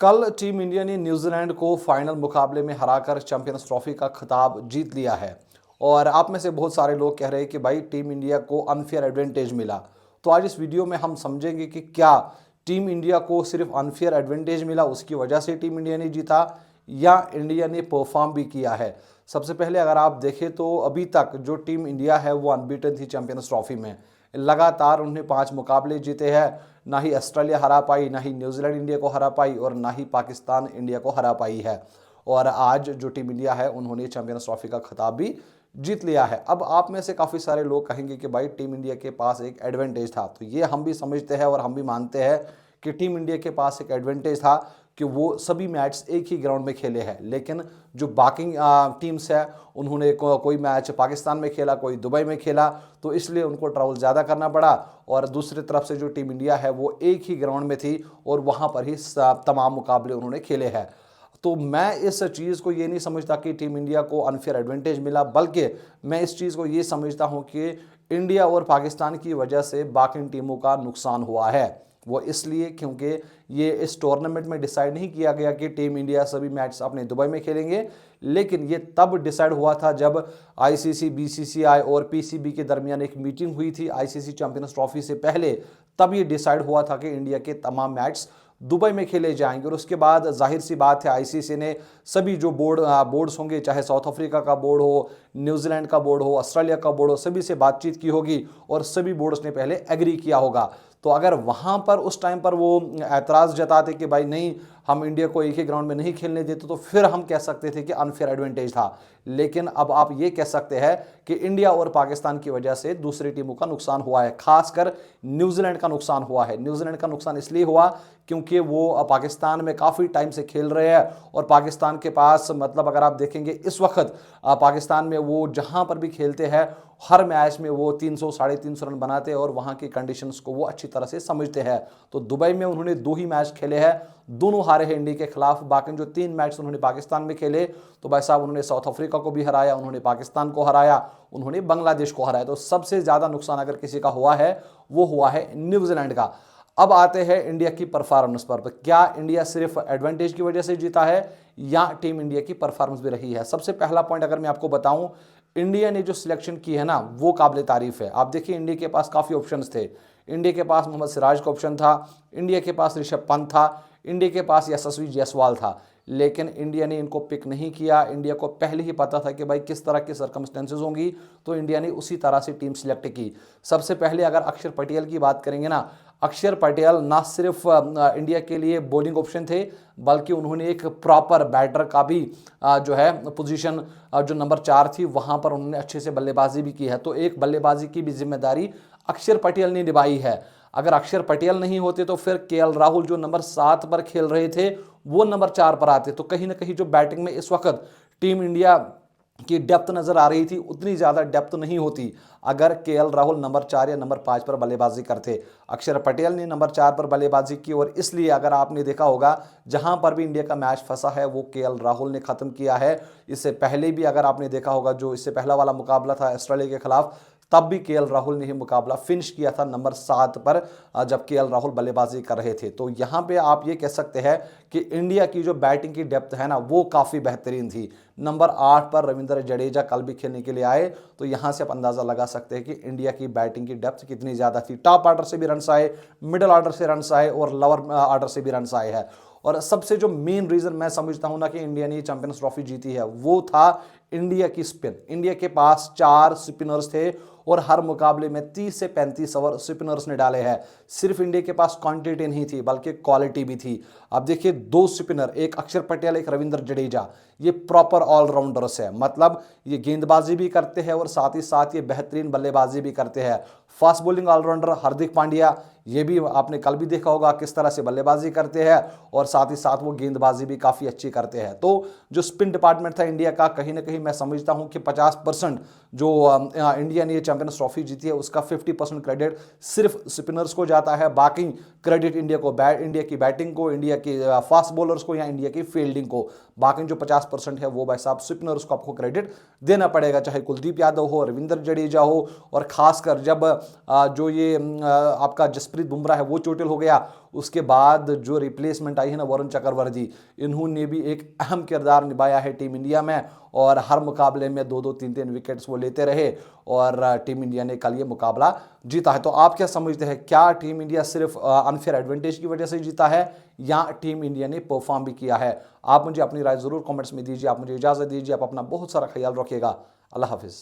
कल team India ने New Zealand को फाइनल मुकाबले में हराकर चैंपियंस ट्रॉफी का खिताब जीत लिया है। और आप में से बहुत सारे लोग कह रहे हैं कि भाई टीम इंडिया को अनफेयर एडवांटेज मिला। तो आज इस वीडियो में हम समझेंगे कि क्या टीम इंडिया को सिर्फ अनफेयर एडवांटेज मिला, उसकी वजह से टीम इंडिया ने जीता, या इंडिया ने परफॉर्म भी किया है। सबसे पहले अगर आप देखें तो अभी तक जो टीम इंडिया है वो अनबीटन थी चैंपियंस ट्रॉफी में। लगातार उन्हें 5 मुकाबले जीते हैं। ना ही ऑस्ट्रेलिया हरा पाई, ना ही न्यूजीलैंड इंडिया को हरा पाई, और ना ही पाकिस्तान इंडिया को हरा पाई है। और आज जो टीम इंडिया है उन्होंने चैंपियंस ट्रॉफी का खिताब भी जीत लिया है। अब आप में से काफ़ी सारे लोग कहेंगे कि भाई टीम इंडिया के पास एक एडवांटेज था, तो ये हम भी समझते हैं और हम भी मानते हैं कि टीम इंडिया के पास एक एडवांटेज था कि वो सभी मैच एक ही ग्राउंड में खेले हैं। लेकिन जो बाकी टीम्स है उन्होंने कोई मैच पाकिस्तान में खेला, कोई दुबई में खेला, तो इसलिए उनको ट्रैवल ज़्यादा करना पड़ा। और दूसरी तरफ से जो टीम इंडिया है वो एक ही ग्राउंड में थी और वहाँ पर ही तमाम मुकाबले उन्होंने खेले हैं। तो मैं इस चीज़ को ये नहीं समझता कि टीम इंडिया को अनफेयर एडवांटेज मिला, बल्कि मैं इस चीज़ को ये समझता हूँ कि इंडिया और पाकिस्तान की वजह से बाकी टीमों का नुकसान हुआ है। वो इसलिए क्योंकि ये इस टूर्नामेंट में डिसाइड नहीं किया गया कि टीम इंडिया सभी मैच अपने दुबई में खेलेंगे, लेकिन ये तब डिसाइड हुआ था जब आईसीसी, बीसीसीआई और पीसीबी के दरमियान एक मीटिंग हुई थी आईसीसी चैंपियंस ट्रॉफी से पहले। तब ये डिसाइड हुआ था कि इंडिया के तमाम मैच दुबई में खेले जाएंगे। और उसके बाद जाहिर सी बात है आईसीसी ने सभी जो बोर्ड्स होंगे, चाहे साउथ अफ्रीका का बोर्ड हो, न्यूजीलैंड का बोर्ड हो, ऑस्ट्रेलिया का बोर्ड हो, सभी से बातचीत की होगी और सभी बोर्ड्स ने पहले एग्री किया होगा। तो अगर वहाँ पर उस टाइम पर वो ऐतराज़ जताते कि भाई नहीं, हम इंडिया को एक ही ग्राउंड में नहीं खेलने देते, तो फिर हम कह सकते थे कि अनफेयर एडवांटेज था। लेकिन अब आप ये कह सकते हैं कि इंडिया और पाकिस्तान की वजह से दूसरी टीमों का नुकसान हुआ है, खासकर न्यूजीलैंड का नुकसान हुआ है। न्यूजीलैंड का नुकसान इसलिए हुआ क्योंकि वो पाकिस्तान में काफ़ी टाइम से खेल रहे हैं और पाकिस्तान के पास, मतलब अगर आप देखेंगे इस वक्त पाकिस्तान में वो जहाँ पर भी खेलते हैं हर मैच में वो 300 साढ़े 300 रन बनाते हैं और वहाँ की कंडीशंस को वो अच्छी तरह से समझते हैं। तो दुबई में उन्होंने 2 ही मैच खेले हैं, दोनों हारे हैं इंडिया के खिलाफ। बाकी जो 3 मैच उन्होंने पाकिस्तान में खेले, तो भाई साहब उन्होंने साउथ अफ्रीका को भी हराया, उन्होंने पाकिस्तान को हराया, उन्होंने बांग्लादेश को हराया। तो सबसे ज़्यादा नुकसान अगर किसी का हुआ है वो हुआ है न्यूजीलैंड का। अब आते हैं इंडिया की परफॉर्मेंस पर। क्या इंडिया सिर्फ एडवांटेज की वजह से जीता है या टीम इंडिया की परफॉर्मेंस भी रही है? सबसे पहला पॉइंट अगर मैं आपको बताऊं, इंडिया ने जो सिलेक्शन की है ना वो काबिल तारीफ है। आप देखिए इंडिया के पास काफ़ी ऑप्शंस थे। इंडिया के पास मोहम्मद सिराज का ऑप्शन था, इंडिया के पास ऋषभ पंत था, इंडिया के पास यशस्वी जायसवाल था, लेकिन इंडिया ने इनको पिक नहीं किया। इंडिया को पहले ही पता था कि भाई किस तरह की सर्कमस्टेंसेज होंगी, तो इंडिया ने उसी तरह से टीम सिलेक्ट की। सबसे पहले अगर अक्षर पटेल की बात करेंगे ना, अक्षर पटेल ना सिर्फ इंडिया के लिए बॉलिंग ऑप्शन थे, बल्कि उन्होंने एक प्रॉपर बैटर का भी जो है पोजीशन जो नंबर 4 थी वहाँ पर उन्होंने अच्छे से बल्लेबाजी भी की है। तो एक बल्लेबाजी की भी जिम्मेदारी अक्षर पटेल ने निभाई है। अगर अक्षर पटेल नहीं होते तो फिर केएल राहुल जो नंबर 7 पर खेल रहे थे वो नंबर 4 पर आते। तो कहीं ना कहीं जो बैटिंग में इस वक्त टीम इंडिया की डेप्थ नजर आ रही थी, उतनी ज़्यादा डेप्थ नहीं होती अगर केएल राहुल नंबर 4 या नंबर 5 पर बल्लेबाजी करते। अक्षर पटेल ने नंबर 4 पर बल्लेबाजी की और इसलिए अगर आपने देखा होगा जहां पर भी इंडिया का मैच फंसा है वो केएल राहुल ने ख़त्म किया है। इससे पहले भी अगर आपने देखा होगा जो इससे पहला वाला मुकाबला था ऑस्ट्रेलिया के खिलाफ, तब भी केएल राहुल ने ही मुकाबला फिनिश किया था नंबर 7 पर जब केएल राहुल बल्लेबाजी कर रहे थे। तो यहाँ पे आप ये कह सकते हैं कि इंडिया की जो बैटिंग की डेप्थ है ना वो काफ़ी बेहतरीन थी। नंबर 8 पर रविंद्र जडेजा कल भी खेलने के लिए आए, तो यहाँ से आप अंदाज़ा लगा सकते हैं कि इंडिया की बैटिंग की डेप्थ कितनी ज़्यादा थी। टॉप ऑर्डर से भी रन्स आए, मिडिल ऑर्डर से रन्स आए और लोअर ऑर्डर से भी रन्स आए हैं। और सबसे जो मेन रीज़न मैं समझता हूँ ना कि इंडिया ने चैंपियंस ट्रॉफी जीती है वो था इंडिया की स्पिन। इंडिया के पास 4 स्पिनर्स थे और हर मुकाबले में 30 से 35 ओवर स्पिनर्स ने डाले हैं। सिर्फ इंडिया के पास क्वांटिटी नहीं थी बल्कि क्वालिटी भी थी। अब देखिए 2 स्पिनर, एक अक्षर पटेल, एक रविंद्र जडेजा, ये प्रॉपर ऑलराउंडर्स है। मतलब ये गेंदबाजी भी करते हैं और साथ ही साथ ये बेहतरीन बल्लेबाजी भी करते हैं। Fast bowling allrounder Hardik Pandya, ये भी आपने कल भी देखा होगा किस तरह से बल्लेबाजी करते हैं और साथ ही साथ वो गेंदबाजी भी काफ़ी अच्छी करते हैं। तो जो स्पिन डिपार्टमेंट था इंडिया का, कहीं ना कहीं मैं समझता हूं कि 50% जो इंडिया ने ये चैंपियंस ट्रॉफी जीती है उसका 50% क्रेडिट सिर्फ स्पिनर्स को जाता है। बाकी क्रेडिट इंडिया की बैटिंग को, इंडिया की फास्ट बॉलर्स को या इंडिया की फील्डिंग को। बाकी जो 50% है वो भाई साहब स्पिनर्स को आपको क्रेडिट देना पड़ेगा, चाहे कुलदीप यादव हो, रविंद्र जडेजा हो, और खासकर जब जो ये आपका जसप्रीत जसप्रीत बुमराह है वो चोटिल हो गया, उसके बाद जो रिप्लेसमेंट आई है ना वरुण चक्रवर्ती, इन्होंने भी एक अहम किरदार निभाया है टीम इंडिया में और हर मुकाबले में 2-2 3-3 विकेट्स वो लेते रहे और टीम इंडिया ने कल ये मुकाबला जीता है। तो आप क्या समझते हैं, क्या टीम इंडिया सिर्फ अनफेयर एडवांटेज की वजह से जीता है या टीम इंडिया ने परफॉर्म भी किया है? आप मुझे अपनी राय ज़रूर कमेंट्स में दीजिए। आप मुझे इजाज़त दीजिए, आप अपना बहुत सारा ख्याल रखिएगा। अल्लाह हाफिज़।